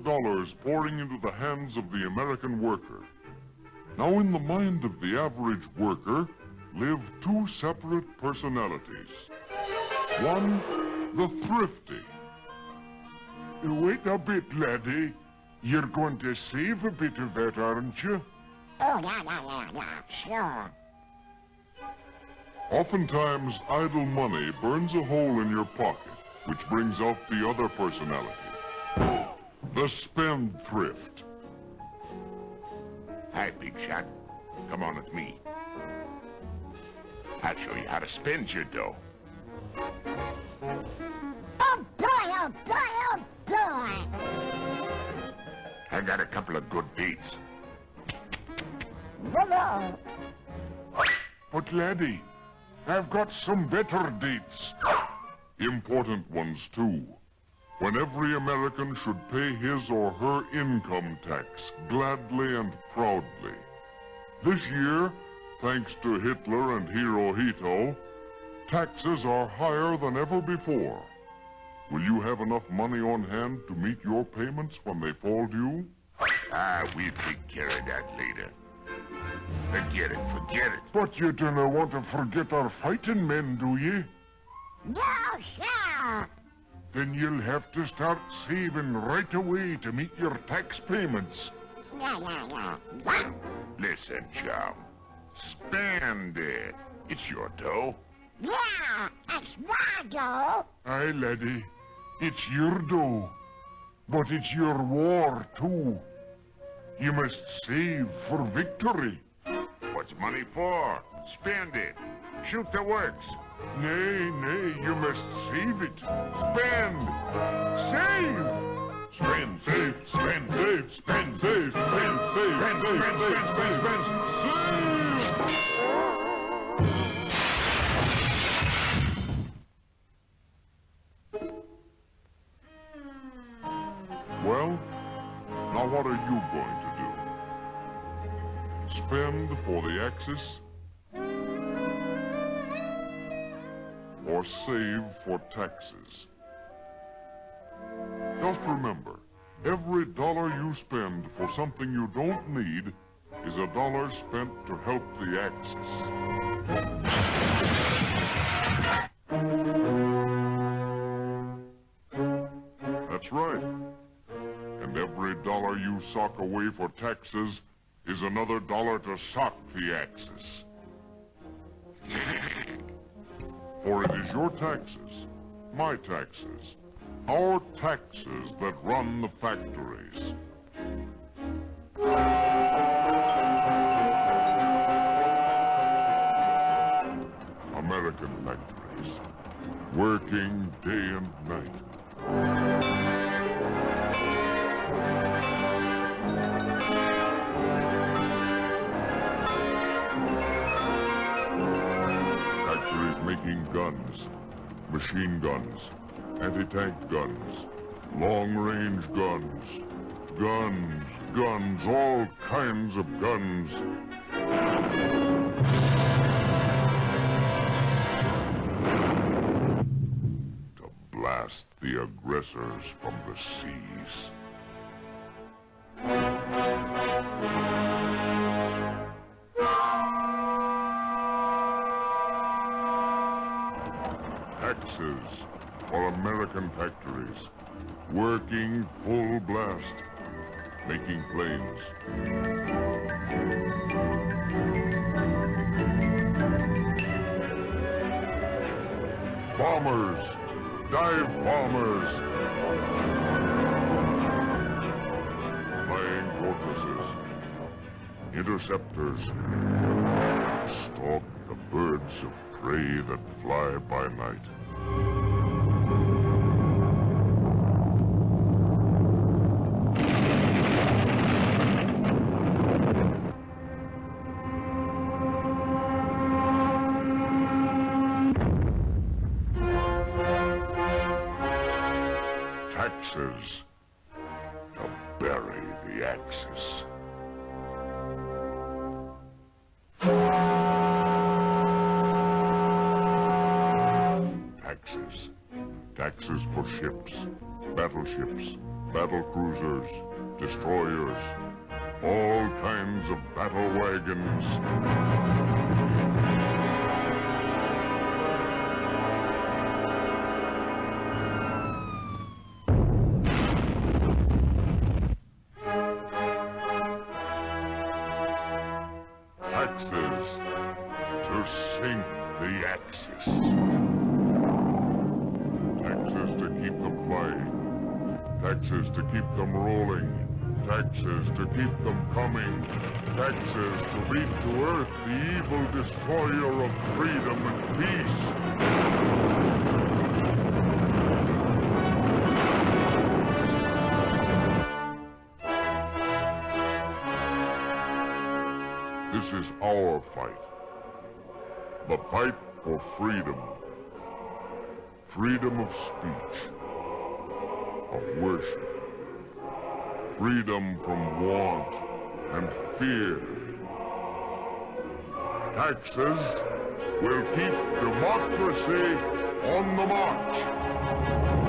of dollars pouring into the hands of the American worker. Now, in the mind of the average worker live two separate personalities. One, the thrifty. Wait a bit, laddie. You're going to save a bit of that, aren't you? Oh, yeah, sure. Oftentimes, idle money burns a hole in your pocket, which brings out the other personality. The spendthrift. Hi, big shot. Come on with me. I'll show you how to spend your dough. Oh, boy, oh, boy, oh, boy. I got a couple of good dates. Whoa. But, laddie, I've got some better dates. Important ones, too. When every American should pay his or her income tax gladly and proudly. This year, thanks to Hitler and Hirohito, taxes are higher than ever before. Will you have enough money on hand to meet your payments when they fall due? We'll take care of that later. Forget it. But you don't want to forget our fighting men, do you? No, sir. Then you'll have to start saving right away to meet your tax payments. Yeah. Listen, chum. Spend it. It's your dough. Yeah, it's my dough. Aye, laddie. It's your dough. But it's your war, too. You must save for victory. What's money for? Spend it. Shoot the works. Nay, you must save it. Spend. Save. Spend, save, spend, save, spend, save, spend, save, spend. Well, now what are you going to do? Spend for the Axis? Or save for taxes? Just remember, every dollar you spend for something you don't need is a dollar spent to help the Axis. That's right. And every dollar you sock away for taxes is another dollar to sock the Axis. For it is your taxes, my taxes, our taxes that run the factories. American factories, working day and night. Making guns, machine guns, anti-tank guns, long-range guns, all kinds of guns. To blast the aggressors from the seas. Taxes for American factories, working full blast, making planes. Bombers, dive bombers, flying fortresses, interceptors, stalk the birds of prey that fly by night. Taxes to bury the Axis. Taxes for ships, battleships, battle cruisers, destroyers, all kinds of battle wagons. Axes to sink the Axis. Taxes to keep them flying. Taxes to keep them rolling. Taxes to keep them coming. Taxes to beat to earth the evil destroyer of freedom and peace. This is our fight. The fight for freedom. Freedom of speech. Of worship. Freedom from want and fear. Taxes will keep democracy on the march.